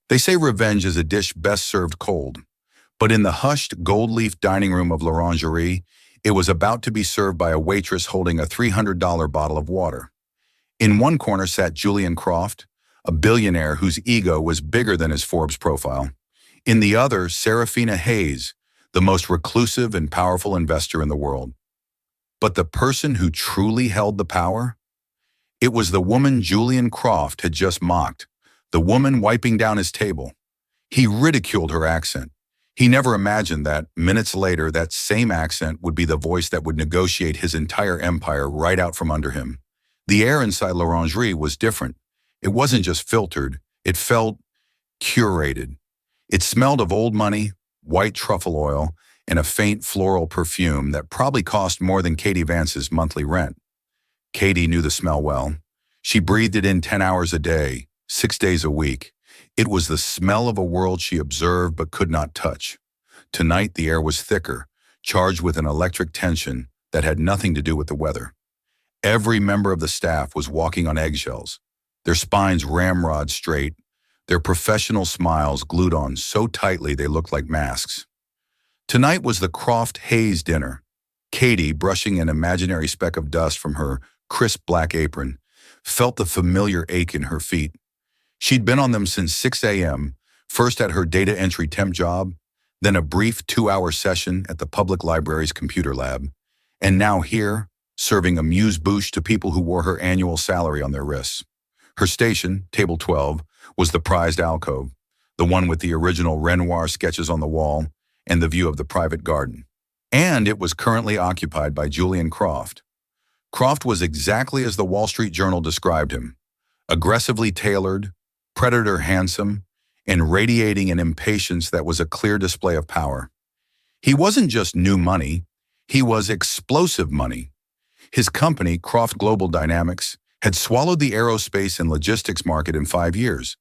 They say revenge is a dish best served cold, but in the hushed gold-leaf dining room of Lauronie, it was about to be served by a waitress holding a $300 bottle of water. In one corner sat Julian Croft, a billionaire whose ego was bigger than his Forbes profile. In the other, Serafina Hayes, the most reclusive and powerful investor in the world. But the person who truly held the power? It was the woman Julian Croft had just mocked, the woman wiping down his table. He ridiculed her accent. He never imagined that, minutes later, that same accent would be the voice that would negotiate his entire empire right out from under him. The air inside Lauronie was different. It wasn't just filtered, it felt curated. It smelled of old money, white truffle oil, and a faint floral perfume that probably cost more than Katie Vance's monthly rent. Katie knew the smell well. She breathed it in 10 hours a day, 6 days a week. It was the smell of a world she observed but could not touch. Tonight, the air was thicker, charged with an electric tension that had nothing to do with the weather. Every member of the staff was walking on eggshells, their spines ramrod straight, their professional smiles glued on so tightly they looked like masks. Tonight was the Croft-Hayes dinner. Katie, brushing an imaginary speck of dust from her crisp black apron, felt the familiar ache in her feet. She'd been on them since 6 a.m., first at her data entry temp job, then a brief 2-hour session at the public library's computer lab, and now here, serving amuse-bouche to people who wore her annual salary on their wrists. Her station, table 12, was the prized alcove, the one with the original Renoir sketches on the wall and the view of the private garden. And it was currently occupied by Julian Croft. Croft was exactly as the Wall Street Journal described him, aggressively tailored, predator handsome, and radiating an impatience that was a clear display of power. He wasn't just new money, he was explosive money. His company, Croft Global Dynamics, had swallowed the aerospace and logistics market in 5 years,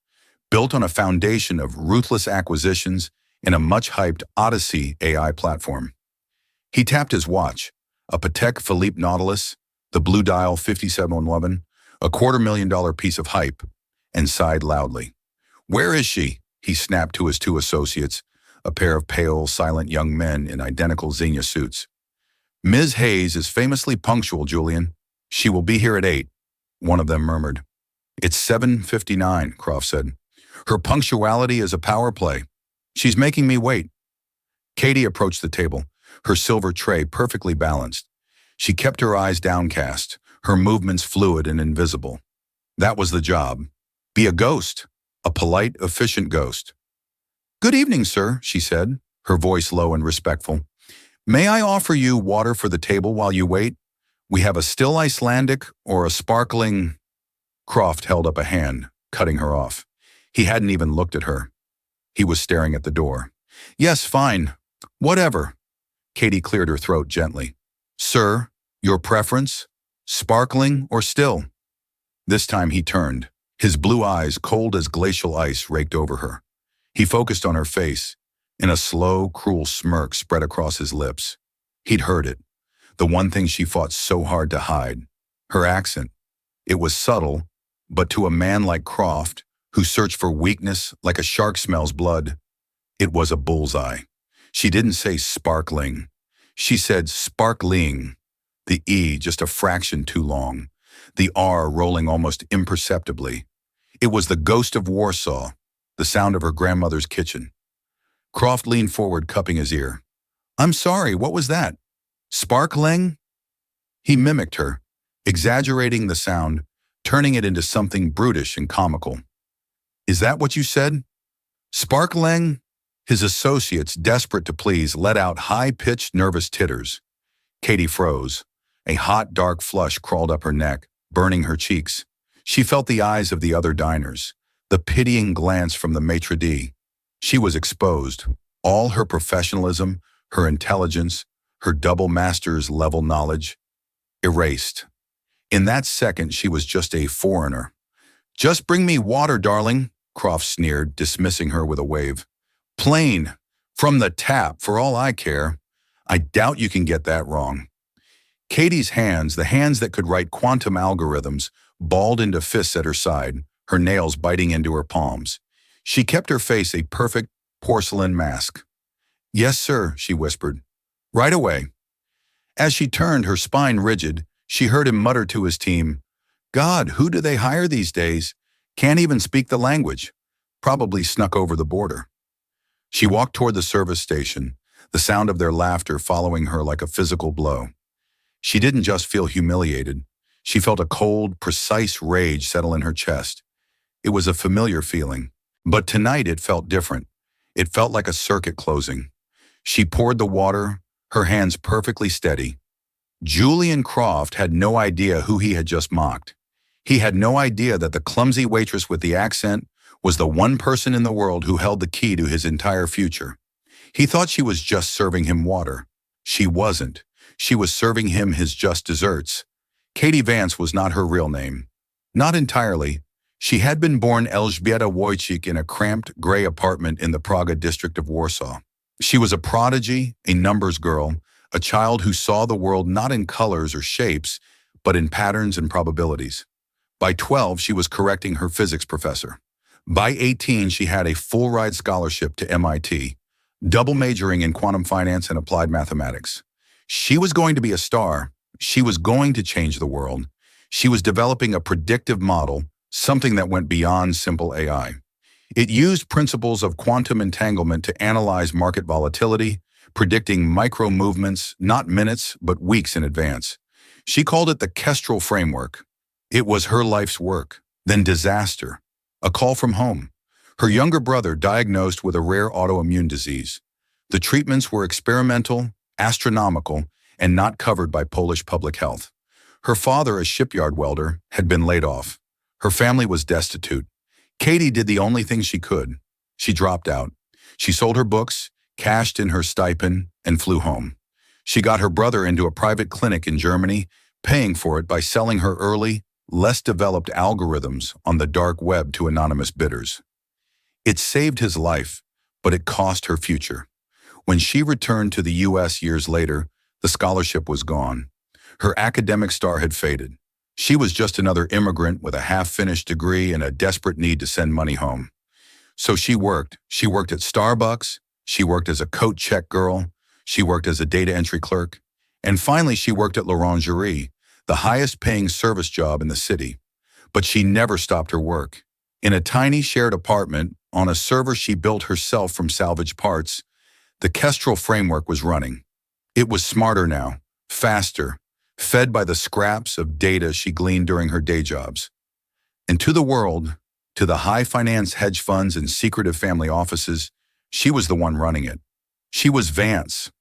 built on a foundation of ruthless acquisitions and a much-hyped Odyssey AI platform. He tapped his watch, a Patek Philippe Nautilus, the Blue Dial 5711, a $250,000 piece of hype, and sighed loudly. "Where is she?" he snapped to his 2 associates, a pair of pale, silent young men in identical Xenia suits. "Ms. Hayes is famously punctual, Julian. She will be here at 8, one of them murmured. "It's 7:59, Croft said. "Her punctuality is a power play. She's making me wait." Katie approached the table, her silver tray perfectly balanced. She kept her eyes downcast, her movements fluid and invisible. That was the job. Be a ghost, a polite, efficient ghost. "Good evening, sir," she said, her voice low and respectful. "May I offer you water for the table while you wait? We have a still Icelandic or a sparkling—" Croft held up a hand, cutting her off. He hadn't even looked at her. He was staring at the door. "Yes, fine. Whatever." Katie cleared her throat gently. "Sir, your preference? Sparkling or still?" This time he turned. His blue eyes, cold as glacial ice, raked over her. He focused on her face, and a slow, cruel smirk spread across his lips. He'd heard it, the one thing she fought so hard to hide. Her accent. It was subtle, but to a man like Croft, who searched for weakness like a shark smells blood, it was a bullseye. She didn't say sparkling. She said sparkling, the E just a fraction too long, the R rolling almost imperceptibly. It was the ghost of Warsaw, the sound of her grandmother's kitchen. Croft leaned forward, cupping his ear. "I'm sorry, what was that? Sparkling?" He mimicked her, exaggerating the sound, turning it into something brutish and comical. "Is that what you said? Sparkling?" His associates, desperate to please, let out high-pitched, nervous titters. Katie froze. A hot, dark flush crawled up her neck, burning her cheeks. She felt the eyes of the other diners, the pitying glance from the maitre d'. She was exposed. All her professionalism, her intelligence, her double master's level knowledge, erased. In that second, she was just a foreigner. "Just bring me water, darling," Croft sneered, dismissing her with a wave. "Plain, from the tap, for all I care. I doubt you can get that wrong." Katie's hands, the hands that could write quantum algorithms, balled into fists at her side, her nails biting into her palms. She kept her face a perfect porcelain mask. "Yes, sir," she whispered. "Right away." As she turned, her spine rigid, she heard him mutter to his team, "God, who do they hire these days? Can't even speak the language. Probably snuck over the border." She walked toward the service station, the sound of their laughter following her like a physical blow. She didn't just feel humiliated. She felt a cold, precise rage settle in her chest. It was a familiar feeling. But tonight it felt different. It felt like a circuit closing. She poured the water, her hands perfectly steady. Julian Croft had no idea who he had just mocked. He had no idea that the clumsy waitress with the accent was the one person in the world who held the key to his entire future. He thought she was just serving him water. She wasn't. She was serving him his just desserts. Katie Vance was not her real name. Not entirely. She had been born Elżbieta Wojcik in a cramped, gray apartment in the Praga district of Warsaw. She was a prodigy, a numbers girl, a child who saw the world not in colors or shapes, but in patterns and probabilities. By 12, she was correcting her physics professor. By 18, she had a full-ride scholarship to MIT, double majoring in quantum finance and applied mathematics. She was going to be a star. She was going to change the world. She was developing a predictive model, something that went beyond simple AI. It used principles of quantum entanglement to analyze market volatility, predicting micro movements, not minutes, but weeks in advance. She called it the Kestrel framework. It was her life's work. Then disaster. A call from home. Her younger brother diagnosed with a rare autoimmune disease. The treatments were experimental, astronomical, and not covered by Polish public health. Her father, a shipyard welder, had been laid off. Her family was destitute. Katie did the only thing she could. She dropped out. She sold her books, cashed in her stipend, and flew home. She got her brother into a private clinic in Germany, paying for it by selling her early, less developed algorithms on the dark web to anonymous bidders. It saved his life, but it cost her future. When she returned to the U.S. years later, the scholarship was gone. Her academic star had faded. She was just another immigrant with a half-finished degree and a desperate need to send money home. So she worked. She worked at Starbucks. She worked as a coat check girl. She worked as a data entry clerk. And finally, she worked at Lauronie, the highest-paying service job in the city. But she never stopped her work. In a tiny shared apartment, on a server she built herself from salvaged parts, the Kestrel framework was running. It was smarter now, faster, fed by the scraps of data she gleaned during her day jobs. And to the world, to the high-finance hedge funds and secretive family offices, she was the one running it. She was Vance.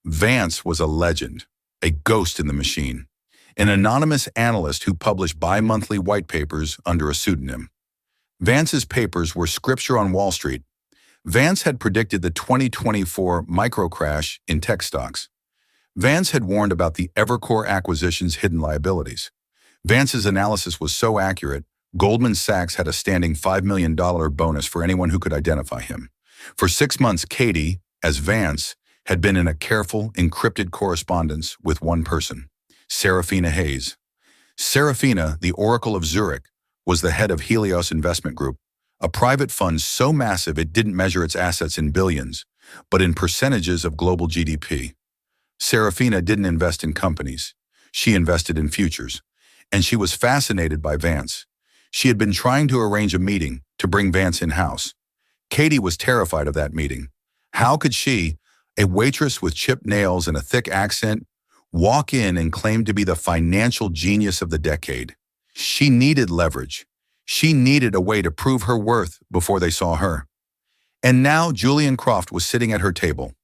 Vance was a legend, a ghost in the machine, an anonymous analyst who published bi-monthly white papers under a pseudonym. Vance's papers were scripture on Wall Street. Vance had predicted the 2024 microcrash in tech stocks. Vance had warned about the Evercore acquisition's hidden liabilities. Vance's analysis was so accurate, Goldman Sachs had a standing $5 million bonus for anyone who could identify him. For 6 months, Katie, as Vance, had been in a careful, encrypted correspondence with one person, Serafina Hayes. Serafina, the Oracle of Zurich, was the head of Helios Investment Group, a private fund so massive it didn't measure its assets in billions, but in percentages of global GDP. Serafina didn't invest in companies. She invested in futures. And she was fascinated by Vance. She had been trying to arrange a meeting to bring Vance in-house. Katie was terrified of that meeting. How could she, a waitress with chipped nails and a thick accent, walk in and claim to be the financial genius of the decade? She needed leverage. She needed a way to prove her worth before they saw her. And now Julian Croft was sitting at her table.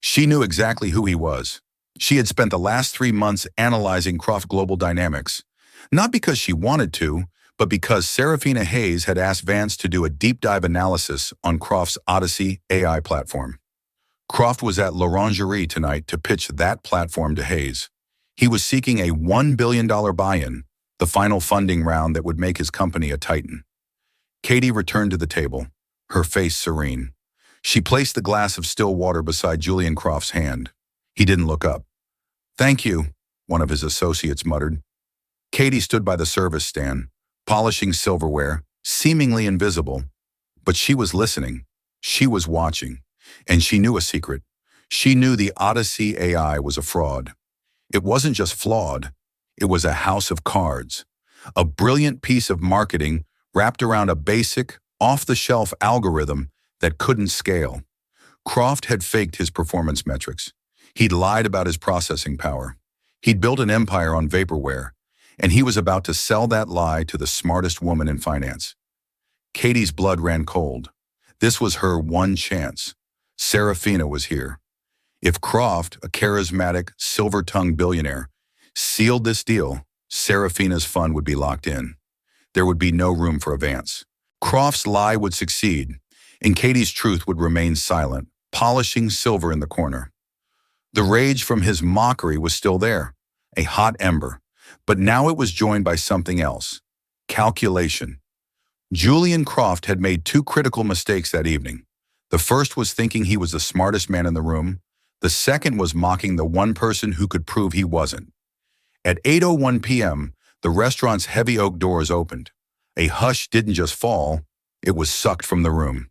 She knew exactly who he was. She had spent the last 3 months analyzing Croft Global Dynamics, not because she wanted to, but because Serafina Hayes had asked Vance to do a deep dive analysis on Croft's Odyssey AI platform. Croft was at Lauronie tonight to pitch that platform to Hayes. He was seeking a $1 billion buy-in, the final funding round that would make his company a titan. Katie returned to the table, her face serene. She placed the glass of still water beside Julian Croft's hand. He didn't look up. "Thank you," one of his associates muttered. Katie stood by the service stand, polishing silverware, seemingly invisible. But she was listening. She was watching. And she knew a secret. She knew the Odyssey AI was a fraud. It wasn't just flawed. It was a house of cards. A brilliant piece of marketing wrapped around a basic, off-the-shelf algorithm that couldn't scale. Croft had faked his performance metrics. He'd lied about his processing power. He'd built an empire on vaporware, and he was about to sell that lie to the smartest woman in finance. Katie's blood ran cold. This was her one chance. Serafina was here. If Croft, a charismatic, silver-tongued billionaire, sealed this deal, Serafina's fund would be locked in. There would be no room for a Vance. Croft's lie would succeed, and Katie's truth would remain silent, polishing silver in the corner. The rage from his mockery was still there, a hot ember, but now it was joined by something else: calculation. Julian Croft had made two critical mistakes that evening. The first was thinking he was the smartest man in the room. The second was mocking the one person who could prove he wasn't. At 8:01 p.m., the restaurant's heavy oak doors opened. A hush didn't just fall, it was sucked from the room.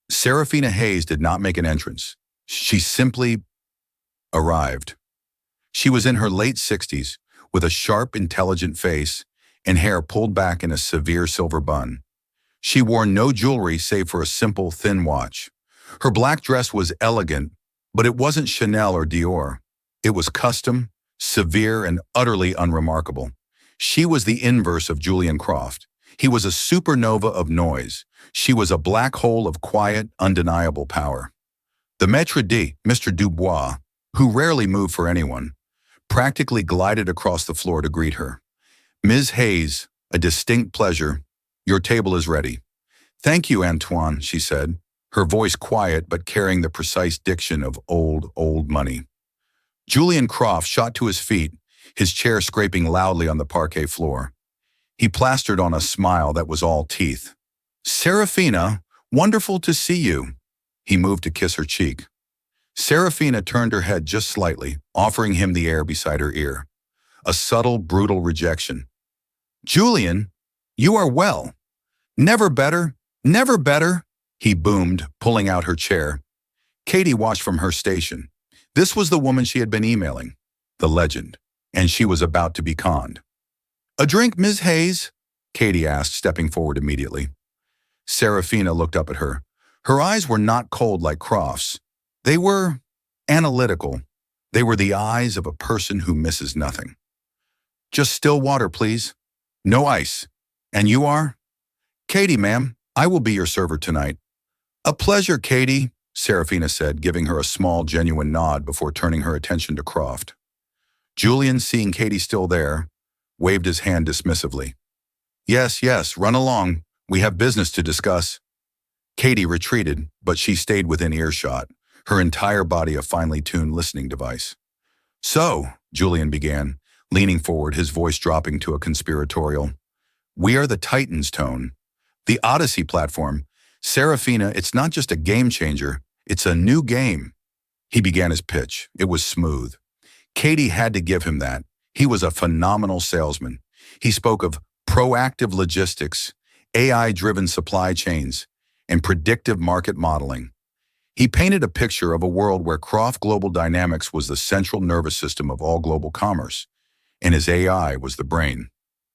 Serafina Hayes did not make an entrance. She simply arrived. She was in her late 60s, with a sharp, intelligent face and hair pulled back in a severe silver bun. She wore no jewelry save for a simple, thin watch. Her black dress was elegant, but it wasn't Chanel or Dior. It was custom, severe, and utterly unremarkable. She was the inverse of Julian Croft. He was a supernova of noise. She was a black hole of quiet, undeniable power. The maître d', Mr. Dubois, who rarely moved for anyone, practically glided across the floor to greet her. "Ms. Hayes, a distinct pleasure. Your table is ready." "Thank you, Antoine," she said, her voice quiet but carrying the precise diction of old money. Julian Croft shot to his feet, his chair scraping loudly on the parquet floor. He plastered on a smile that was all teeth. "Serafina, wonderful to see you." He moved to kiss her cheek. Serafina turned her head just slightly, offering him the air beside her ear. A subtle, brutal rejection. "Julian, you are well. Never better, never better," he boomed, pulling out her chair. Katie watched from her station. This was the woman she had been emailing, the legend, and she was about to be conned. "A drink, Ms. Hayes?" Katie asked, stepping forward immediately. Serafina looked up at her. Her eyes were not cold like Croft's. They were analytical. They were the eyes of a person who misses nothing. "Just still water, please. No ice. And you are?" "Katie, ma'am. I will be your server tonight." "A pleasure, Katie," Serafina said, giving her a small, genuine nod before turning her attention to Croft. Julian, seeing Katie still there, waved his hand dismissively. Yes, run along. We have business to discuss." Katie retreated, but she stayed within earshot, her entire body a finely tuned listening device. "So," Julian began, leaning forward, his voice dropping to a conspiratorial, "we are the Titans tone. The Odyssey platform. Serafina, it's not just a game changer, it's a new game." He began his pitch. It was smooth. Katie had to give him that. He was a phenomenal salesman. He spoke of proactive logistics, AI-driven supply chains, and predictive market modeling. He painted a picture of a world where Croft Global Dynamics was the central nervous system of all global commerce, and his AI was the brain.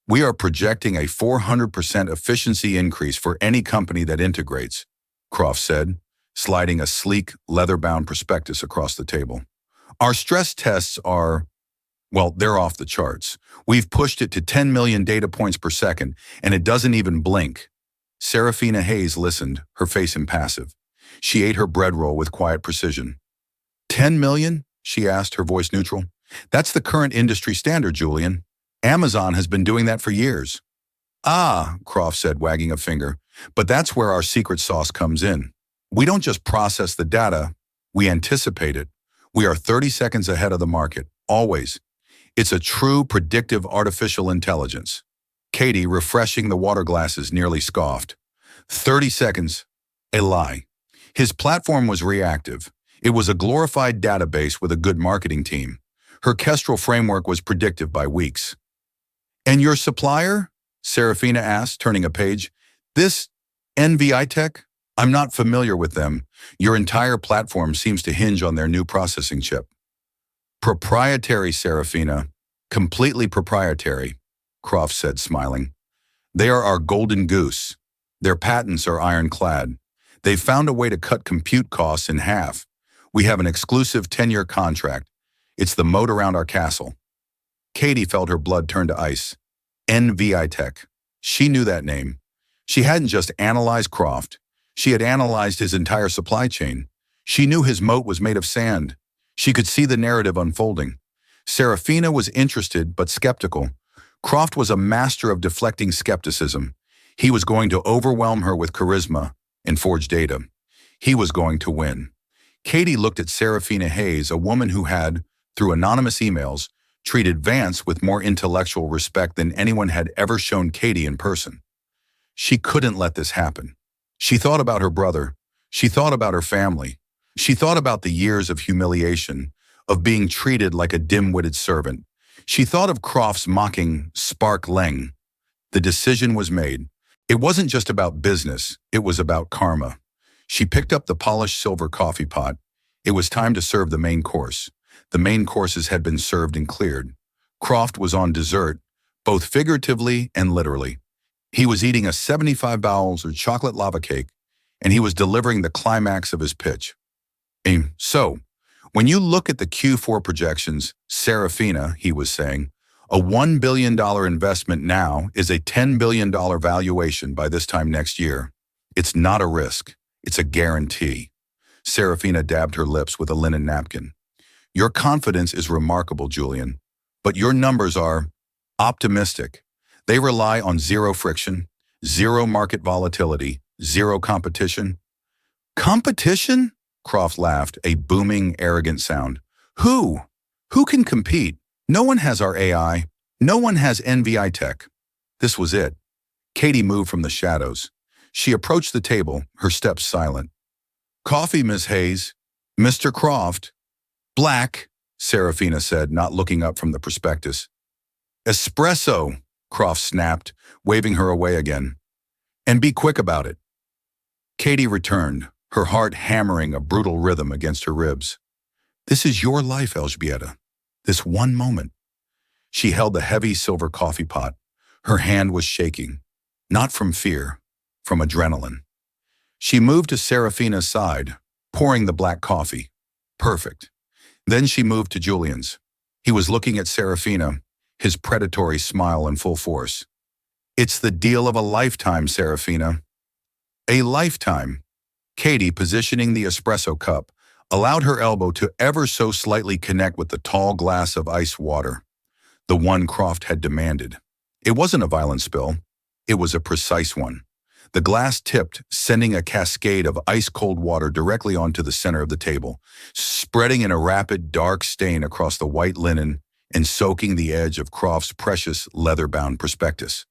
"We are projecting a 400% efficiency increase for any company that integrates," Croft said, sliding a sleek, leather-bound prospectus across the table. "Our stress tests are, well, they're off the charts. We've pushed it to 10 million data points per second, and it doesn't even blink." Serafina Hayes listened, her face impassive. She ate her bread roll with quiet precision. 10 million? She asked, her voice neutral. "That's the current industry standard, Julian. Amazon has been doing that for years." "Ah," Croft said, wagging a finger, "but that's where our secret sauce comes in. We don't just process the data, we anticipate it. We are 30 seconds ahead of the market, always. It's a true predictive artificial intelligence." Katie, refreshing the water glasses, nearly scoffed. 30 seconds? A lie. His platform was reactive. It was a glorified database with a good marketing team. Her Kestrel framework was predictive by weeks. "And your supplier?" Serafina asked, turning a page. "This NVI Tech? I'm not familiar with them. Your entire platform seems to hinge on their new processing chip. Proprietary, Serafina. Completely proprietary, Croft said, smiling. They are our golden goose. Their patents are ironclad. They've found a way to cut compute costs in half. We have an exclusive 10-year contract. It's the moat around our castle. Katie felt her blood turn to ice. NVI Tech. She knew that name. She hadn't just analyzed Croft. She had analyzed his entire supply chain. She knew his moat was made of sand. She could see the narrative unfolding. Serafina was interested but skeptical. Croft was a master of deflecting skepticism. He was going to overwhelm her with charisma and forge data. He was going to win. Katie looked at Serafina Hayes, a woman who had, through anonymous emails, treated Vance with more intellectual respect than anyone had ever shown Katie in person. She couldn't let this happen. She thought about her brother. She thought about her family. She thought about the years of humiliation, of being treated like a dim-witted servant. She thought of Croft's mocking spark leng. The decision was made. It wasn't just about business, it was about karma. She picked up the polished silver coffee pot. It was time to serve the main course. The main courses had been served and cleared. Croft was on dessert, both figuratively and literally. He was eating a 75 bowls of chocolate lava cake, and he was delivering the climax of his pitch. So, when you look at the Q4 projections, Serafina, he was saying, a $1 billion investment now is a $10 billion valuation by this time next year. It's not a risk, it's a guarantee. Serafina dabbed her lips with a linen napkin. Your confidence is remarkable, Julian, but your numbers are optimistic. They rely on zero friction, zero market volatility, zero competition. Competition? Croft laughed, a booming, arrogant sound. Who? Who can compete? No one has our AI. No one has NVI tech. This was it. Katie moved from the shadows. She approached the table, her steps silent. Coffee, Miss Hayes. Mr. Croft. Black, Serafina said, not looking up from the prospectus. Espresso, Croft snapped, waving her away again. And be quick about it. Katie returned, her heart hammering a brutal rhythm against her ribs. This is your life, Elżbieta. This one moment. She held the heavy silver coffee pot. Her hand was shaking, not from fear, from adrenaline. She moved to Serafina's side, pouring the black coffee. Perfect. Then she moved to Julian's. He was looking at Serafina, his predatory smile in full force. It's the deal of a lifetime, Serafina. A lifetime. Katie, positioning the espresso cup, allowed her elbow to ever so slightly connect with the tall glass of ice water, the one Croft had demanded. It wasn't a violent spill. It was a precise one. The glass tipped, sending a cascade of ice-cold water directly onto the center of the table, spreading in a rapid, dark stain across the white linen and soaking the edge of Croft's precious leather-bound prospectus.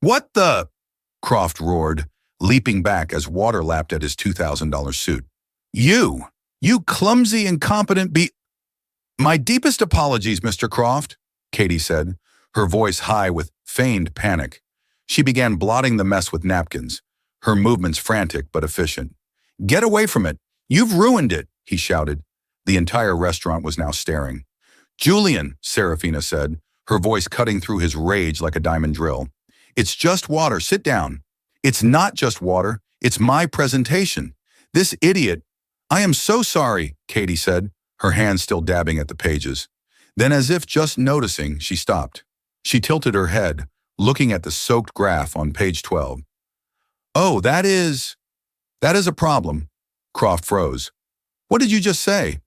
What the? Croft roared, leaping back as water lapped at his $2,000 suit. You clumsy, incompetent My deepest apologies, Mr. Croft, Katie said, her voice high with feigned panic. She began blotting the mess with napkins, her movements frantic but efficient. Get away from it. You've ruined it, he shouted. The entire restaurant was now staring. Julian, Serafina said, her voice cutting through his rage like a diamond drill. It's just water. Sit down. It's not just water. It's my presentation. This idiot. I am so sorry, Katie said, her hand still dabbing at the pages. Then, as if just noticing, she stopped. She tilted her head, looking at the soaked graph on page 12. Oh, that is a problem. Croft froze. What did you just say?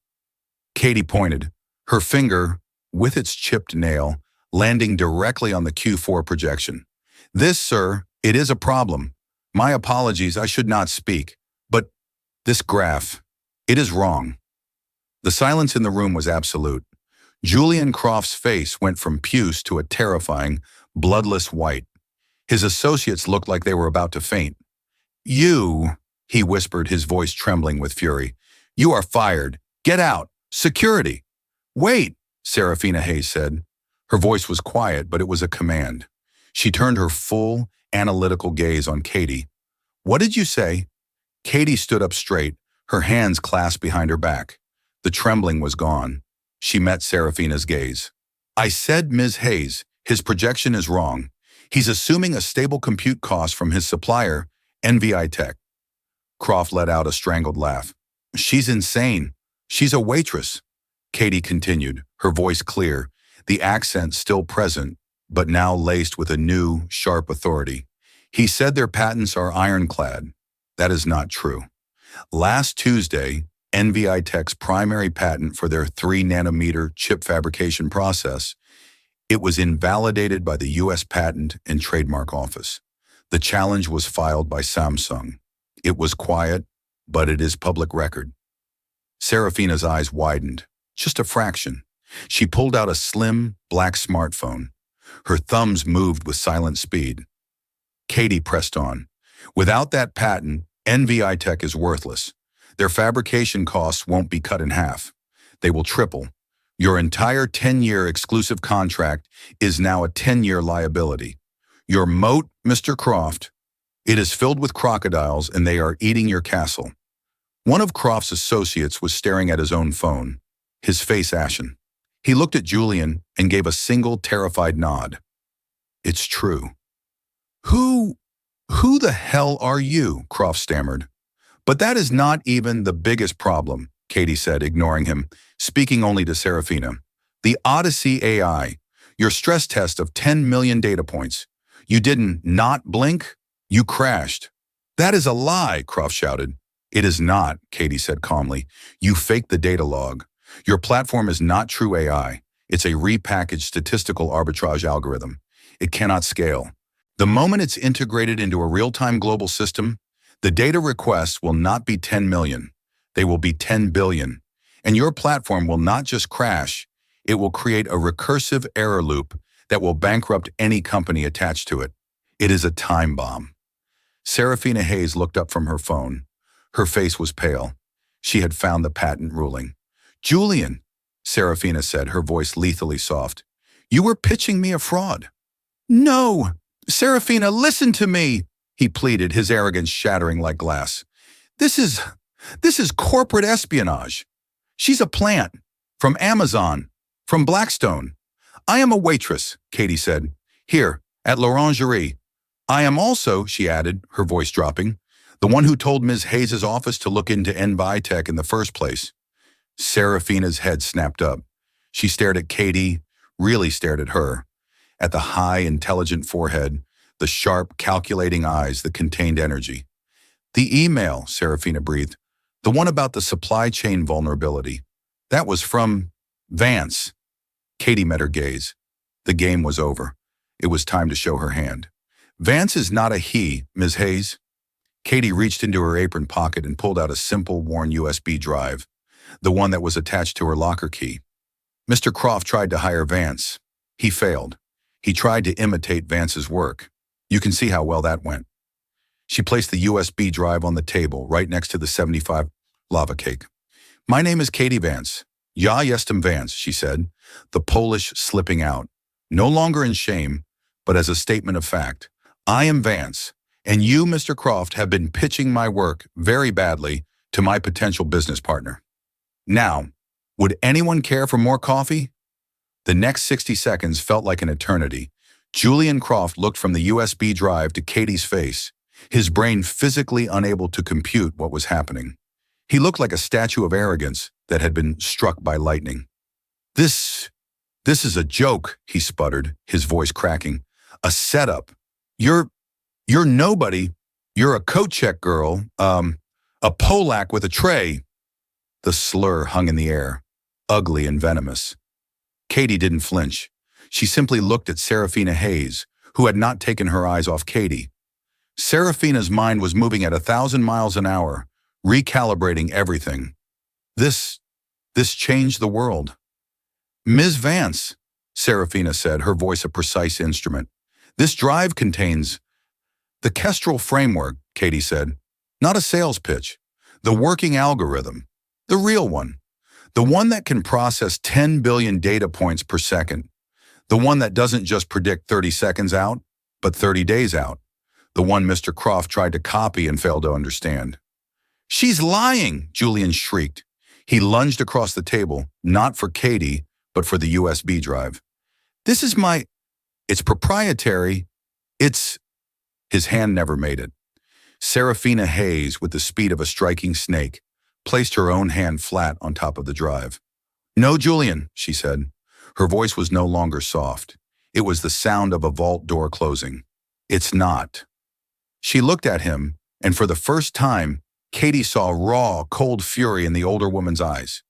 Katie pointed, her finger, with its chipped nail, landing directly on the Q4 projection. This, sir, it is a problem. My apologies, I should not speak. But this graph, it is wrong. The silence in the room was absolute. Julian Croft's face went from puce to a terrifying, bloodless white. His associates looked like they were about to faint. You, he whispered, his voice trembling with fury. You are fired. Get out. Security. Wait, Serafina Hayes said. Her voice was quiet, but it was a command. She turned her full, analytical gaze on Katie. What did you say? Katie stood up straight, her hands clasped behind her back. The trembling was gone. She met Serafina's gaze. I said, Ms. Hayes, his projection is wrong. He's assuming a stable compute cost from his supplier, NVI Tech. Croft let out a strangled laugh. She's insane. She's a waitress. Katie continued, her voice clear, the accent still present, but now laced with a new, sharp authority. He said their patents are ironclad. That is not true. Last Tuesday, NVI Tech's primary patent for their 3-nanometer chip fabrication process, it was invalidated by the U.S. Patent and Trademark Office. The challenge was filed by Samsung. It was quiet, but it is public record. Serafina's eyes widened, just a fraction. She pulled out a slim, black smartphone. Her thumbs moved with silent speed. Katie pressed on. Without that patent, NVI Tech is worthless. Their fabrication costs won't be cut in half. They will triple. Your entire 10-year exclusive contract is now a 10-year liability. Your moat, Mr. Croft, it is filled with crocodiles and they are eating your castle. One of Croft's associates was staring at his own phone, his face ashen. He looked at Julian and gave a single terrified nod. It's true. Who the hell are you? Croft stammered. But that is not even the biggest problem, Katie said, ignoring him, speaking only to Serafina. The Odyssey AI, your stress test of 10 million data points. You didn't not blink, you crashed. That is a lie, Croft shouted. It is not, Katie said calmly. You faked the data log. Your platform is not true AI. It's a repackaged statistical arbitrage algorithm. It cannot scale. The moment it's integrated into a real-time global system, the data requests will not be 10 million. They will be 10 billion. And your platform will not just crash, it will create a recursive error loop that will bankrupt any company attached to it. It is a time bomb. Serafina Hayes looked up from her phone. Her face was pale. She had found the patent ruling. Julian, Serafina said, her voice lethally soft. You were pitching me a fraud. No, Serafina, listen to me, he pleaded, his arrogance shattering like glass. This is corporate espionage. She's a plant, from Amazon, from Blackstone. I am a waitress, Katie said, here, at Lauronie. I am also, she added, her voice dropping, the one who told Ms. Hayes' office to look into NVI Tech in the first place. Serafina's head snapped up. She stared at Katie, really stared at her. At the high, intelligent forehead, the sharp, calculating eyes that contained energy. The email, Serafina breathed, the one about the supply chain vulnerability. That was from Vance. Katie met her gaze. The game was over. It was time to show her hand. Vance is not a he, Ms. Hayes. Katie reached into her apron pocket and pulled out a simple, worn USB drive, the one that was attached to her locker key. Mr. Croft tried to hire Vance. He failed. He tried to imitate Vance's work. You can see how well that went. She placed the USB drive on the table, right next to the 75 lava cake. My name is Katie Vance. Ja jestem Vance, she said, the Polish slipping out, no longer in shame, but as a statement of fact. I am Vance, and you, Mr. Croft, have been pitching my work very badly to my potential business partner. Now, would anyone care for more coffee? The next 60 seconds felt like an eternity. Julian Croft looked from the USB drive to Katie's face, his brain physically unable to compute what was happening. He looked like a statue of arrogance that had been struck by lightning. This is a joke, he sputtered, his voice cracking. A setup. You're nobody. You're a coat check girl, a Polak with a tray. The slur hung in the air, ugly and venomous. Katie didn't flinch. She simply looked at Serafina Hayes, who had not taken her eyes off Katie. Serafina's mind was moving at 1,000 miles an hour, recalibrating everything. This changed the world. Ms. Vance, Serafina said, her voice a precise instrument. This drive contains the Kestrel framework, Katie said. Not a sales pitch. The working algorithm. The real one. The one that can process 10 billion data points per second. The one that doesn't just predict 30 seconds out, but 30 days out. The one Mr. Croft tried to copy and failed to understand. She's lying, Julian shrieked. He lunged across the table, not for Katie, but for the USB drive. This is it's proprietary. His hand never made it. Serafina Hayes, with the speed of a striking snake, placed her own hand flat on top of the drive. No, Julian, she said. Her voice was no longer soft. It was the sound of a vault door closing. It's not. She looked at him, and for the first time, Katie saw raw, cold fury in the older woman's eyes.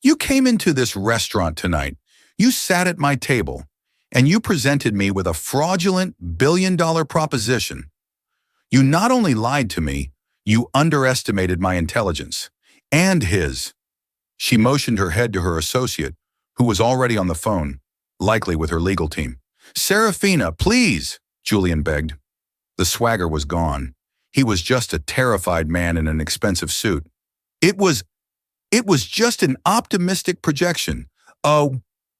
You came into this restaurant tonight. You sat at my table, and you presented me with a fraudulent billion-dollar proposition. You not only lied to me, you underestimated my intelligence. And his. She motioned her head to her associate, who was already on the phone, likely with her legal team. Serafina, please, Julian begged. The swagger was gone. He was just a terrified man in an expensive suit. It was just an optimistic projection. A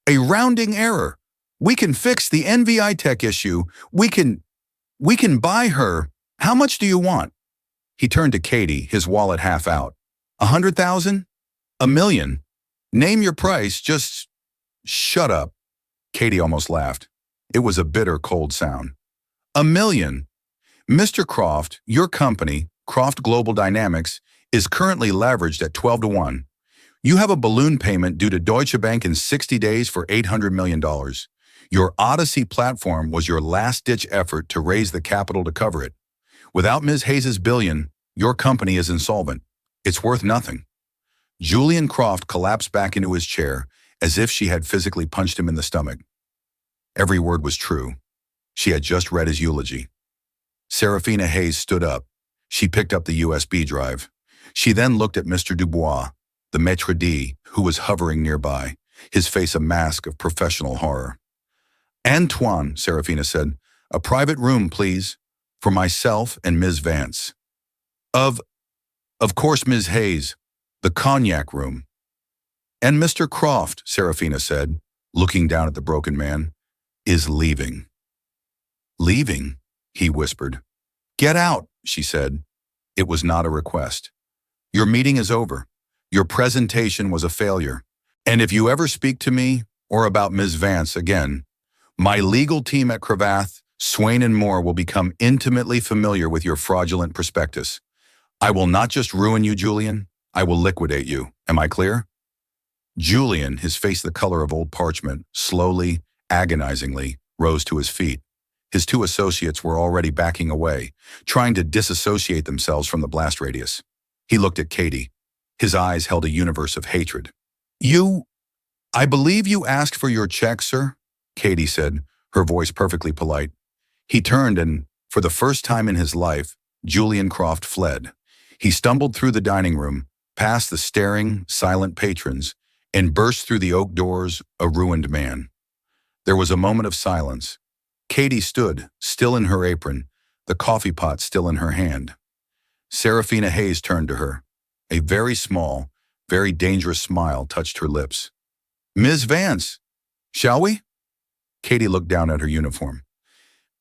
rounding error. We can fix the NVI tech issue. We can buy her. How much do you want? He turned to Katie, his wallet half out. 100,000? $1 million? Name your price, just shut up. Katie almost laughed. It was a bitter, cold sound. $1 million? Mr. Croft, your company, Croft Global Dynamics, is currently leveraged at 12-1. You have a balloon payment due to Deutsche Bank in 60 days for $800 million. Your Odyssey platform was your last-ditch effort to raise the capital to cover it. Without Ms. Hayes' billion, your company is insolvent. It's worth nothing. Julian Croft collapsed back into his chair as if she had physically punched him in the stomach. Every word was true. She had just read his eulogy. Serafina Hayes stood up. She picked up the USB drive. She then looked at Mr. Dubois, the maitre d', who was hovering nearby, his face a mask of professional horror. Antoine, Serafina said, a private room, please, for myself and Ms. Vance. Of course, Ms. Hayes, the cognac room. And Mr. Croft, Serafina said, looking down at the broken man, is leaving. Leaving? He whispered. Get out, she said. It was not a request. Your meeting is over. Your presentation was a failure. And if you ever speak to me or about Ms. Vance again, my legal team at Cravath, Swain and Moore will become intimately familiar with your fraudulent prospectus. I will not just ruin you, Julian. I will liquidate you. Am I clear? Julian, his face the color of old parchment, slowly, agonizingly, rose to his feet. His two associates were already backing away, trying to disassociate themselves from the blast radius. He looked at Katie. His eyes held a universe of hatred. I believe you asked for your check, sir, Katie said, her voice perfectly polite. He turned and, for the first time in his life, Julian Croft fled. He stumbled through the dining room, past the staring, silent patrons, and burst through the oak doors, a ruined man. There was a moment of silence. Katie stood, still in her apron, the coffee pot still in her hand. Serafina Hayes turned to her. A very small, very dangerous smile touched her lips. Ms. Vance, shall we? Katie looked down at her uniform.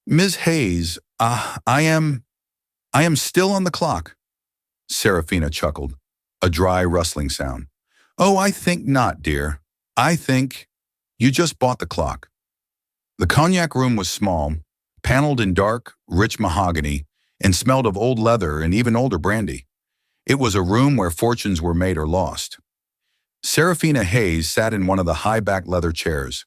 Ms. Hayes, I am still on the clock. Serafina chuckled, a dry rustling sound. Oh, I think not, dear. I think you just bought the clock. The cognac room was small, paneled in dark, rich mahogany, and smelled of old leather and even older brandy. It was a room where fortunes were made or lost. Serafina Hayes sat in one of the high-backed leather chairs.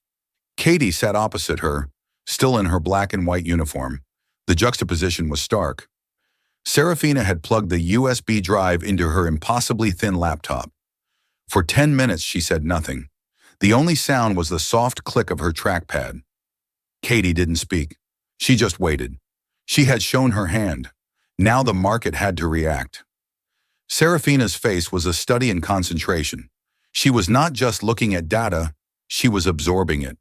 Katie sat opposite her, still in her black and white uniform. The juxtaposition was stark. Serafina had plugged the USB drive into her impossibly thin laptop. For 10 minutes she said nothing. The only sound was the soft click of her trackpad. Katie didn't speak. She just waited. She had shown her hand. Now the market had to react. Serafina's face was a study in concentration. She was not just looking at data, she was absorbing it.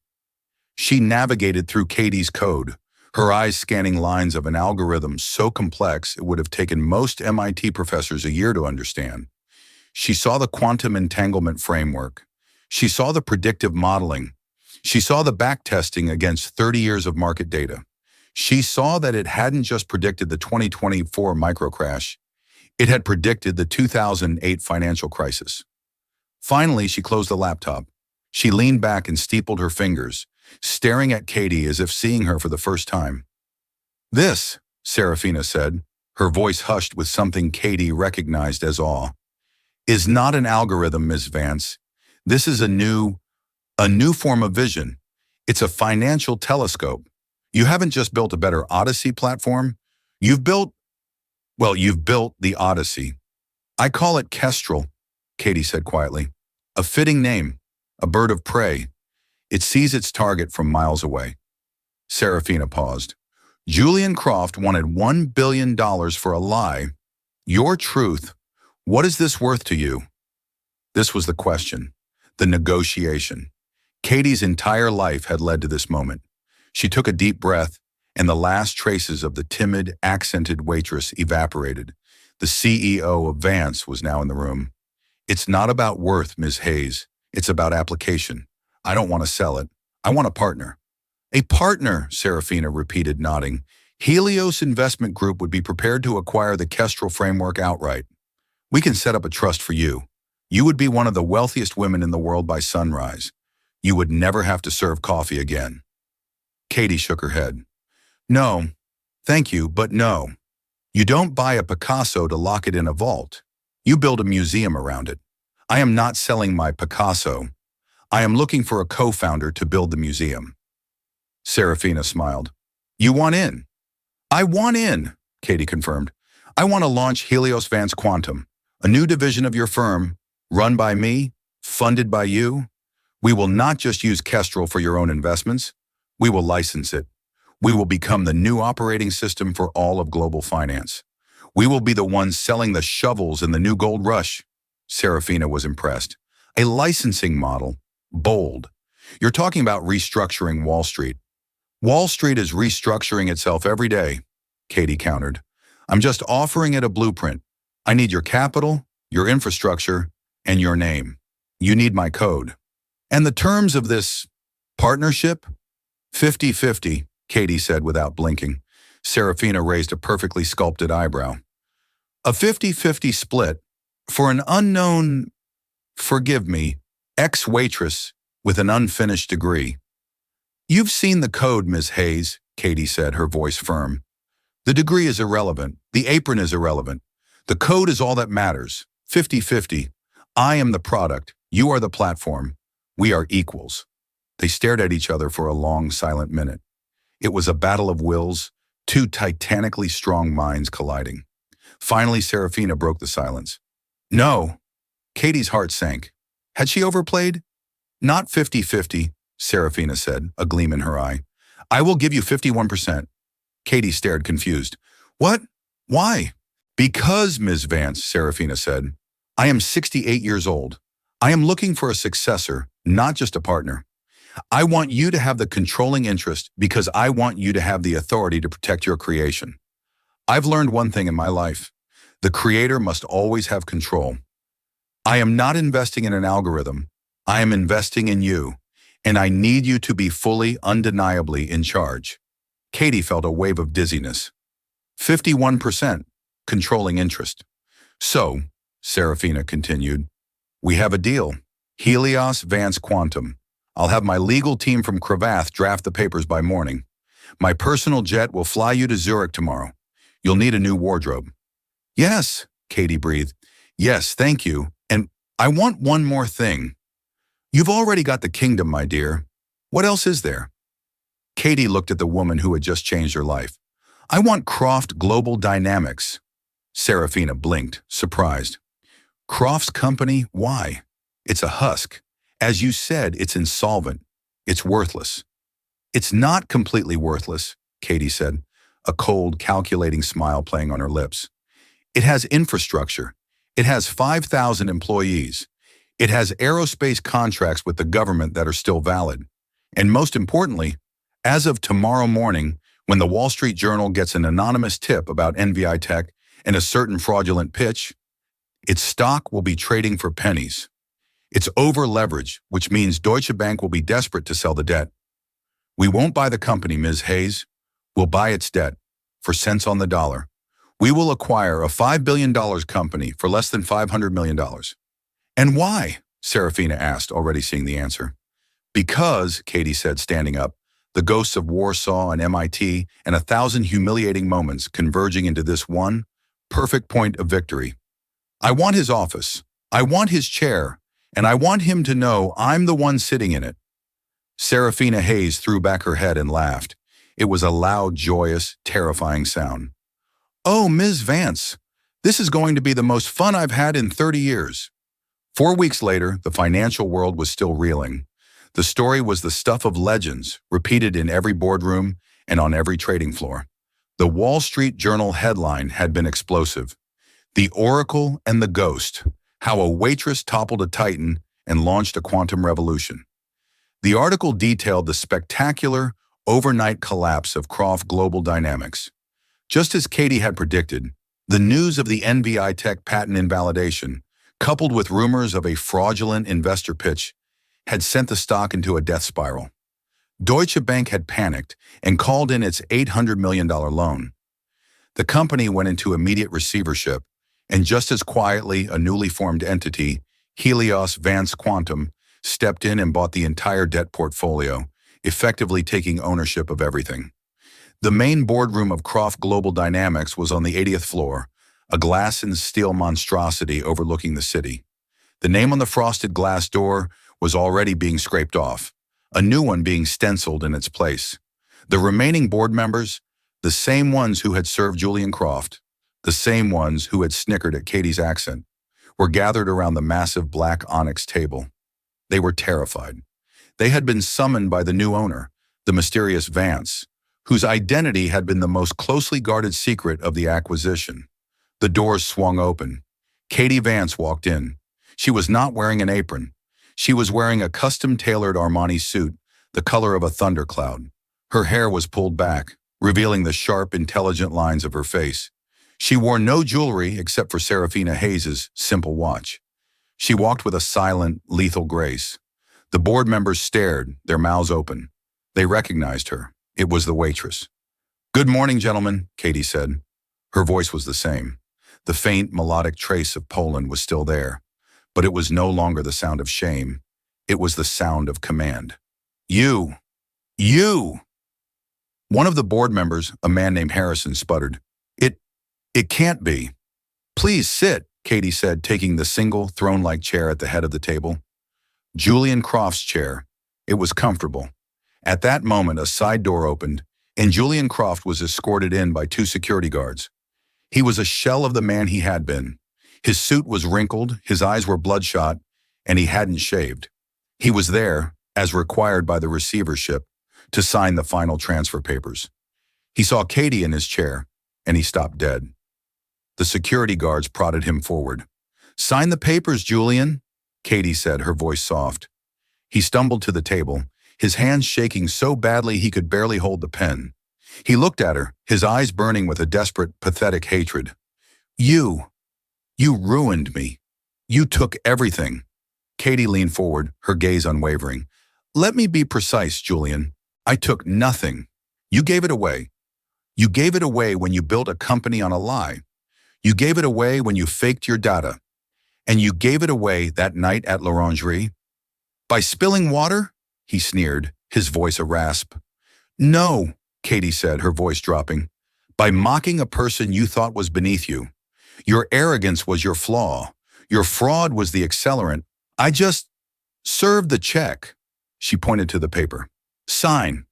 She navigated through Katie's code, her eyes scanning lines of an algorithm so complex it would have taken most MIT professors a year to understand. She saw the quantum entanglement framework. She saw the predictive modeling. She saw the backtesting against 30 years of market data. She saw that it hadn't just predicted the 2024 microcrash. It had predicted the 2008 financial crisis. Finally, she closed the laptop. She leaned back and steepled her fingers, staring at Katie as if seeing her for the first time. "This," Serafina said, her voice hushed with something Katie recognized as awe, "is not an algorithm, Ms. Vance. This is a new form of vision. It's a financial telescope. You haven't just built a better Odyssey platform. You've built the Odyssey. I call it Kestrel," Katie said quietly. "A fitting name, a bird of prey. It sees its target from miles away." Serafina paused. "Julian Croft wanted $1 billion for a lie. Your truth. What is this worth to you?" This was the question, the negotiation. Katie's entire life had led to this moment. She took a deep breath, and the last traces of the timid, accented waitress evaporated. The CEO of Vance was now in the room. "It's not about worth, Ms. Hayes. It's about application. I don't want to sell it. I want a partner." "A partner," Serafina repeated, nodding. "Helios Investment Group would be prepared to acquire the Kestrel framework outright. We can set up a trust for you. You would be one of the wealthiest women in the world by sunrise. You would never have to serve coffee again." Katie shook her head. "No, thank you, but no. You don't buy a Picasso to lock it in a vault. You build a museum around it. I am not selling my Picasso. I am looking for a co-founder to build the museum." Serafina smiled. "You want in?" "I want in," Katie confirmed. "I want to launch Helios Vance Quantum, a new division of your firm, run by me, funded by you. We will not just use Kestrel for your own investments. We will license it. We will become the new operating system for all of global finance. We will be the ones selling the shovels in the new gold rush." Serafina was impressed. "A licensing model. Bold. You're talking about restructuring Wall Street." "Wall Street is restructuring itself every day," Katie countered. "I'm just offering it a blueprint. I need your capital, your infrastructure, and your name. You need my code. And the terms of this partnership?" 50-50, Katie said without blinking. Serafina raised a perfectly sculpted eyebrow. "A 50-50 split for an unknown, forgive me, ex-waitress with an unfinished degree." "You've seen the code, Ms. Hayes," Katie said, her voice firm. "The degree is irrelevant. The apron is irrelevant. The code is all that matters. 50-50. I am the product. You are the platform. We are equals." They stared at each other for a long, silent minute. It was a battle of wills, two titanically strong minds colliding. Finally, Serafina broke the silence. "No." Katie's heart sank. Had she overplayed? "Not 50-50, Serafina said, a gleam in her eye. "I will give you 51%. Katie stared confused. "What? Why?" "Because, Ms. Vance," Serafina said, "I am 68 years old. I am looking for a successor, not just a partner. I want you to have the controlling interest because I want you to have the authority to protect your creation. I've learned one thing in my life. The creator must always have control. I am not investing in an algorithm. I am investing in you, and I need you to be fully, undeniably in charge." Katie felt a wave of dizziness. 51%, controlling interest. "So," Serafina continued, "we have a deal. Helios Vance Quantum. I'll have my legal team from Cravath draft the papers by morning. My personal jet will fly you to Zurich tomorrow. You'll need a new wardrobe." "Yes," Katie breathed. "Yes, thank you. And I want one more thing. You've already got the kingdom, my dear. What else is there?" Katie looked at the woman who had just changed her life. "I want Croft Global Dynamics." Serafina blinked, surprised. "Croft's company? Why? It's a husk. As you said, it's insolvent. It's worthless." "It's not completely worthless," Katie said, a cold, calculating smile playing on her lips. "It has infrastructure. It has 5,000 employees. It has aerospace contracts with the government that are still valid. And most importantly, as of tomorrow morning, when the Wall Street Journal gets an anonymous tip about NVI Tech and a certain fraudulent pitch, its stock will be trading for pennies. It's over-leveraged, which means Deutsche Bank will be desperate to sell the debt. We won't buy the company, Ms. Hayes. We'll buy its debt, for cents on the dollar. We will acquire a $5 billion company for less than $500 million. And why? Serafina asked, already seeing the answer. Because, Katie said, standing up, the ghosts of Warsaw and MIT and 1,000 humiliating moments converging into this one perfect point of victory. I want his office. I want his chair. And I want him to know I'm the one sitting in it. Serafina Hayes threw back her head and laughed. It was a loud, joyous, terrifying sound. Oh, Ms. Vance, this is going to be the most fun I've had in 30 years. 4 weeks later, the financial world was still reeling. The story was the stuff of legends, repeated in every boardroom and on every trading floor. The Wall Street Journal headline had been explosive. The Oracle and the Ghost, how a waitress toppled a titan and launched a quantum revolution. The article detailed the spectacular, overnight collapse of Croft Global Dynamics. Just as Katie had predicted, the news of the NVI Tech patent invalidation, coupled with rumors of a fraudulent investor pitch, had sent the stock into a death spiral. Deutsche Bank had panicked and called in its $800 million loan. The company went into immediate receivership, and just as quietly, a newly formed entity, Helios Vance Quantum, stepped in and bought the entire debt portfolio, effectively taking ownership of everything. The main boardroom of Croft Global Dynamics was on the 80th floor, a glass and steel monstrosity overlooking the city. The name on the frosted glass door was already being scraped off, a new one being stenciled in its place. The remaining board members, the same ones who had served Julian Croft, the same ones who had snickered at Katie's accent, were gathered around the massive black onyx table. They were terrified. They had been summoned by the new owner, the mysterious Vance, whose identity had been the most closely guarded secret of the acquisition. The doors swung open. Katie Vance walked in. She was not wearing an apron. She was wearing a custom-tailored Armani suit, the color of a thundercloud. Her hair was pulled back, revealing the sharp, intelligent lines of her face. She wore no jewelry except for Serafina Hayes' simple watch. She walked with a silent, lethal grace. The board members stared, their mouths open. They recognized her. It was the waitress. "Good morning, gentlemen," Katie said. Her voice was the same. The faint, melodic trace of Poland was still there, but it was no longer the sound of shame. It was the sound of command. You! One of the board members, a man named Harrison, sputtered. It can't be. Please sit, Katie said, taking the single, throne-like chair at the head of the table. Julian Croft's chair. It was comfortable. At that moment, a side door opened, and Julian Croft was escorted in by 2 security guards. He was a shell of the man he had been. His suit was wrinkled, his eyes were bloodshot, and he hadn't shaved. He was there, as required by the receivership, to sign the final transfer papers. He saw Katie in his chair, and he stopped dead. The security guards prodded him forward. "Sign the papers, Julian," Katie said, her voice soft. He stumbled to the table, his hands shaking so badly he could barely hold the pen. He looked at her, his eyes burning with a desperate, pathetic hatred. You ruined me. You took everything." Katie leaned forward, her gaze unwavering. "Let me be precise, Julian. I took nothing. You gave it away. You gave it away when you built a company on a lie. You gave it away when you faked your data. And you gave it away that night at Lauronie. By spilling water?" he sneered, his voice a rasp. "No," Katie said, her voice dropping. "By mocking a person you thought was beneath you. Your arrogance was your flaw. Your fraud was the accelerant. I just served the check." She pointed to the paper. "Sign."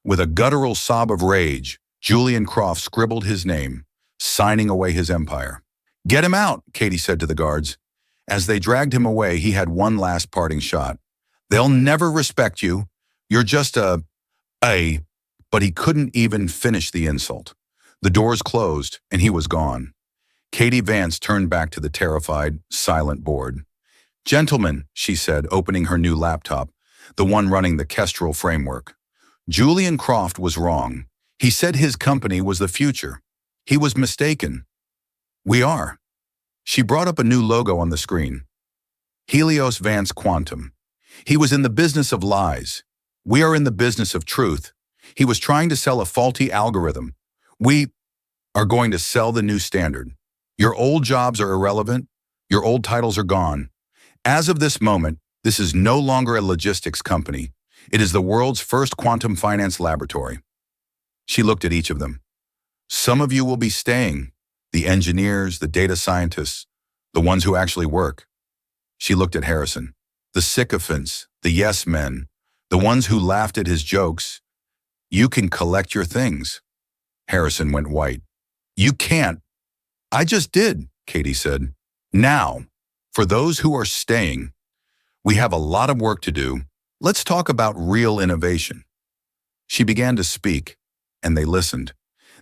With a guttural sob of rage, Julian Croft scribbled his name, signing away his empire. "Get him out," Katie said to the guards. As they dragged him away, he had one last parting shot. "They'll never respect you. You're just a... But he couldn't even finish the insult. The doors closed, and he was gone. Katie Vance turned back to the terrified, silent board. "Gentlemen," she said, opening her new laptop, the one running the Kestrel framework. "Julian Croft was wrong. He said his company was the future. He was mistaken. We are." She brought up a new logo on the screen. Helios Vance Quantum. He was in the business of lies. We are in the business of truth. He was trying to sell a faulty algorithm. are going to sell the new standard. Your old jobs are irrelevant. Your old titles are gone. As of this moment, this is no longer a logistics company. It is the world's first quantum finance laboratory. She looked at each of them. Some of you will be staying, the engineers, the data scientists, the ones who actually work. She looked at Harrison. The sycophants, the yes men, the ones who laughed at his jokes. You can collect your things. Harrison went white. You can't. I just did, Katie said. Now, for those who are staying, we have a lot of work to do. Let's talk about real innovation. She began to speak, and they listened.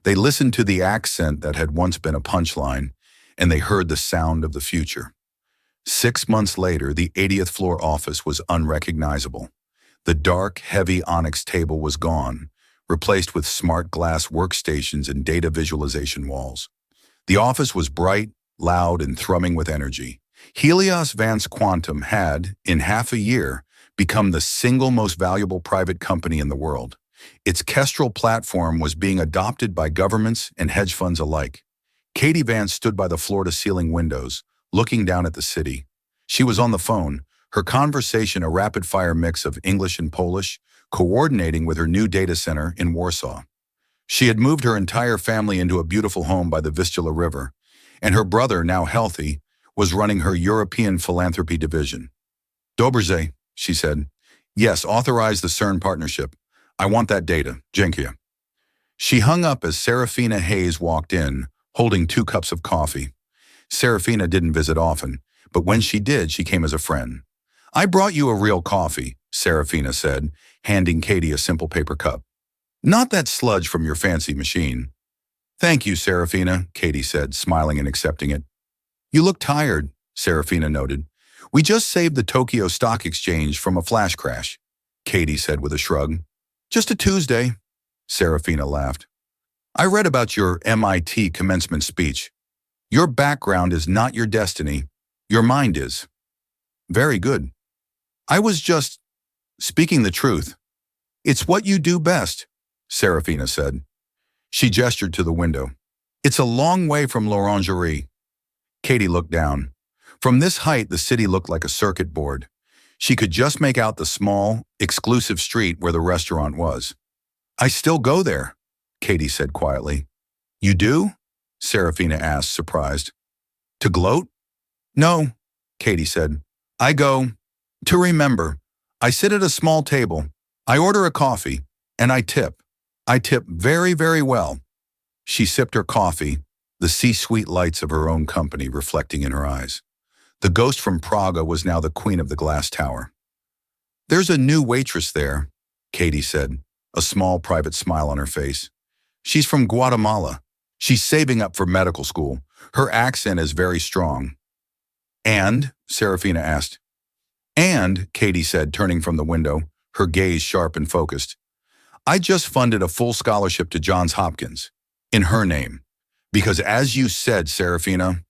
They listened to the accent that had once been a punchline, and they heard the sound of the future. 6 months later, the 80th floor office was unrecognizable. The dark, heavy onyx table was gone, replaced with smart glass workstations and data visualization walls. The office was bright, loud, and thrumming with energy. Helios Vance Quantum had, in half a year, become the single most valuable private company in the world. Its Kestrel platform was being adopted by governments and hedge funds alike. Katie Vance stood by the floor-to-ceiling windows, looking down at the city. She was on the phone, her conversation a rapid-fire mix of English and Polish, coordinating with her new data center in Warsaw. She had moved her entire family into a beautiful home by the Vistula River, and her brother, now healthy, was running her European philanthropy division. Dobrze, she said. Yes, authorize the CERN partnership. I want that data. Dziękuję. She hung up as Serafina Hayes walked in, holding 2 cups of coffee. Serafina didn't visit often, but when she did, she came as a friend. I brought you a real coffee, Serafina said, handing Katie a simple paper cup. Not that sludge from your fancy machine. Thank you, Serafina, Katie said, smiling and accepting it. You look tired, Serafina noted. We just saved the Tokyo Stock Exchange from a flash crash, Katie said with a shrug. Just a Tuesday, Serafina laughed. I read about your MIT commencement speech. Your background is not your destiny. Your mind is. Very good. I was just speaking the truth. It's what you do best, Serafina said. She gestured to the window. It's a long way from Lauronie. Katie looked down. From this height, the city looked like a circuit board. She could just make out the small, exclusive street where the restaurant was. I still go there, Katie said quietly. You do? Serafina asked, surprised. To gloat? No, Katie said. I go to remember. I sit at a small table. I order a coffee, and I tip. I tip very, very well. She sipped her coffee, the C-suite lights of her own company reflecting in her eyes. The ghost from Praga was now the queen of the glass tower. There's a new waitress there, Katie said, a small private smile on her face. She's from Guatemala. She's saving up for medical school. Her accent is very strong. And? Serafina asked. And, Katie said, turning from the window, her gaze sharp and focused. I just funded a full scholarship to Johns Hopkins, in her name. Because as you said, Serafina,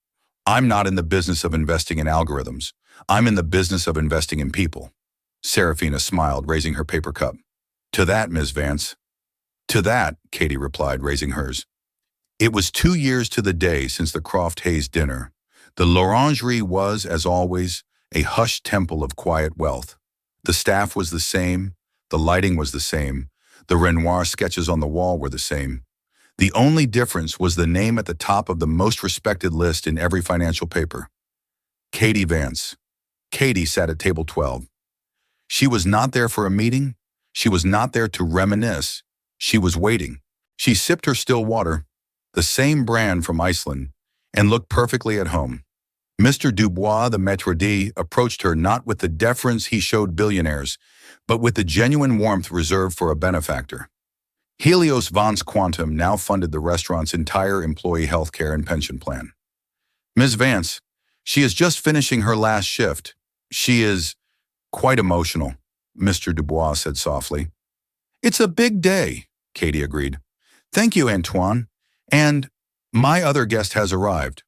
I'm not in the business of investing in algorithms. I'm in the business of investing in people. Serafina smiled, raising her paper cup. To that, Ms. Vance. To that, Katie replied, raising hers. It was 2 years to the day since the Croft Hayes dinner. The Lauronie was, as always, a hushed temple of quiet wealth. The staff was the same, the lighting was the same, the Renoir sketches on the wall were the same. The only difference was the name at the top of the most respected list in every financial paper. Katie Vance. Katie sat at table 12. She was not there for a meeting. She was not there to reminisce. She was waiting. She sipped her still water, the same brand from Iceland, and looked perfectly at home. Mr. Dubois, the maître d', approached her not with the deference he showed billionaires, but with the genuine warmth reserved for a benefactor. Helios Vance Quantum now funded the restaurant's entire employee health care and pension plan. Ms. Vance, she is just finishing her last shift. She is quite emotional, Mr. Dubois said softly. It's a big day, Katie agreed. Thank you, Antoine. And my other guest has arrived.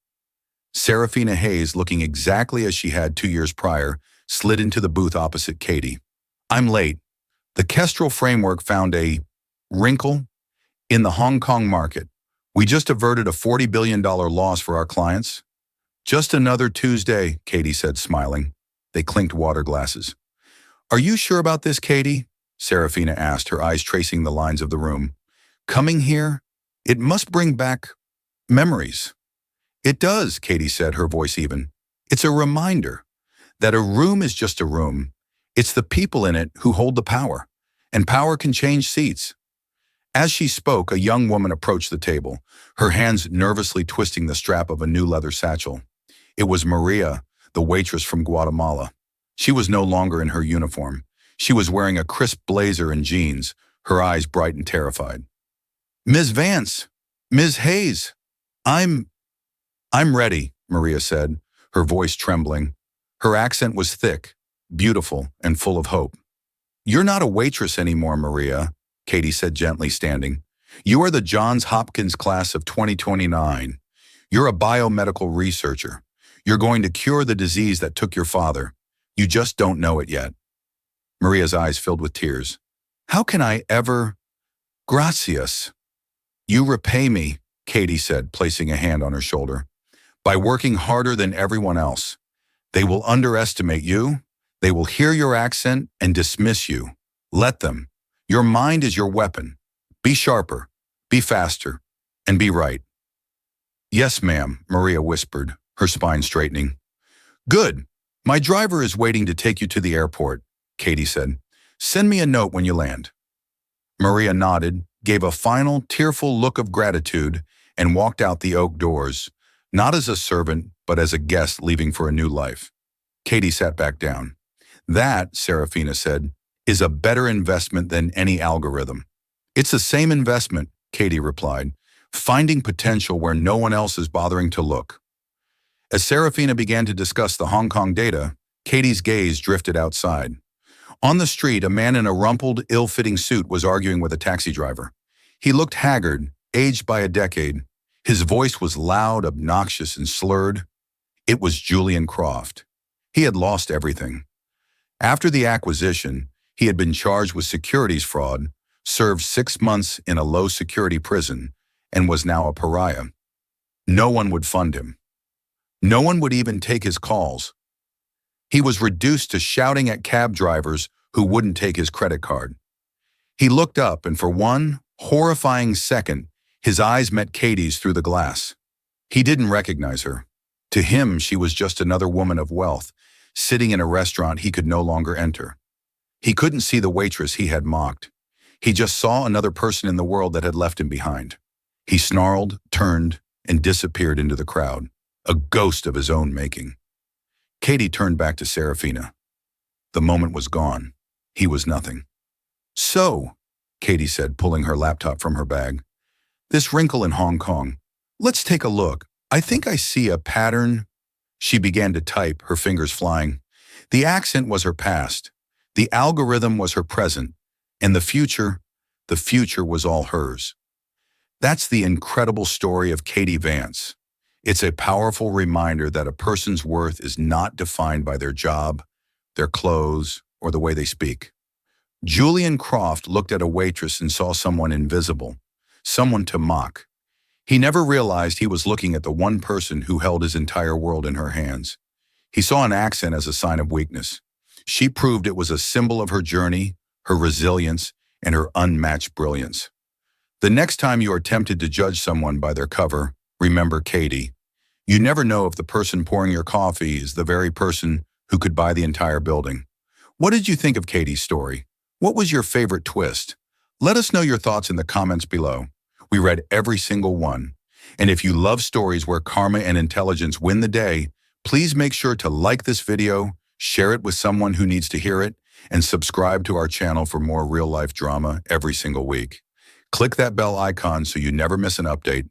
Serafina Hayes, looking exactly as she had 2 years prior, slid into the booth opposite Katie. I'm late. The Kestrel framework found a wrinkle in the Hong Kong market. We just averted a $40 billion loss for our clients. Just another Tuesday, Katie said, smiling. They clinked water glasses. Are you sure about this, Katie? Serafina asked, her eyes tracing the lines of the room. Coming here? It must bring back memories. It does, Katie said, her voice even. It's a reminder that a room is just a room. It's the people in it who hold the power, and power can change seats. As she spoke, a young woman approached the table, her hands nervously twisting the strap of a new leather satchel. It was Maria, the waitress from Guatemala. She was no longer in her uniform. She was wearing a crisp blazer and jeans, her eyes bright and terrified. Ms. Vance, Ms. Hayes, I'm ready, Maria said, her voice trembling. Her accent was thick, beautiful, and full of hope. You're not a waitress anymore, Maria, Katie said gently, standing. You are the Johns Hopkins class of 2029. You're a biomedical researcher. You're going to cure the disease that took your father. You just don't know it yet. Maria's eyes filled with tears. How can I ever? Gracias. You repay me, Katie said, placing a hand on her shoulder. By working harder than everyone else. They will underestimate you. They will hear your accent and dismiss you. Let them. Your mind is your weapon. Be sharper, be faster, and be right. Yes, ma'am, Maria whispered, her spine straightening. Good. My driver is waiting to take you to the airport, Katie said. Send me a note when you land. Maria nodded, gave a final, tearful look of gratitude, and walked out the oak doors, not as a servant, but as a guest leaving for a new life. Katie sat back down. That, Serafina said, is a better investment than any algorithm. It's the same investment, Katie replied, finding potential where no one else is bothering to look. As Serafina began to discuss the Hong Kong data, Katie's gaze drifted outside. On the street, a man in a rumpled, ill-fitting suit was arguing with a taxi driver. He looked haggard, aged by a decade. His voice was loud, obnoxious, and slurred. It was Julian Croft. He had lost everything. After the acquisition, he had been charged with securities fraud, served 6 months in a low-security prison, and was now a pariah. No one would fund him. No one would even take his calls. He was reduced to shouting at cab drivers who wouldn't take his credit card. He looked up, and for one horrifying second, his eyes met Katie's through the glass. He didn't recognize her. To him, she was just another woman of wealth, sitting in a restaurant he could no longer enter. He couldn't see the waitress he had mocked. He just saw another person in the world that had left him behind. He snarled, turned, and disappeared into the crowd, a ghost of his own making. Katie turned back to Serafina. The moment was gone. He was nothing. So, Katie said, pulling her laptop from her bag, this wrinkle in Hong Kong. Let's take a look. I think I see a pattern. She began to type, her fingers flying. The accent was her past. The algorithm was her present. And the future was all hers. That's the incredible story of Katie Vance. It's a powerful reminder that a person's worth is not defined by their job, their clothes, or the way they speak. Julian Croft looked at a waitress and saw someone invisible, someone to mock. He never realized he was looking at the one person who held his entire world in her hands. He saw an accent as a sign of weakness. She proved it was a symbol of her journey, her resilience, and her unmatched brilliance. The next time you are tempted to judge someone by their cover, remember Katie. You never know if the person pouring your coffee is the very person who could buy the entire building. What did you think of Katie's story? What was your favorite twist? Let us know your thoughts in the comments below. We read every single one. And if you love stories where karma and intelligence win the day, please make sure to like this video, share it with someone who needs to hear it, and subscribe to our channel for more real-life drama every single week. Click that bell icon so you never miss an update.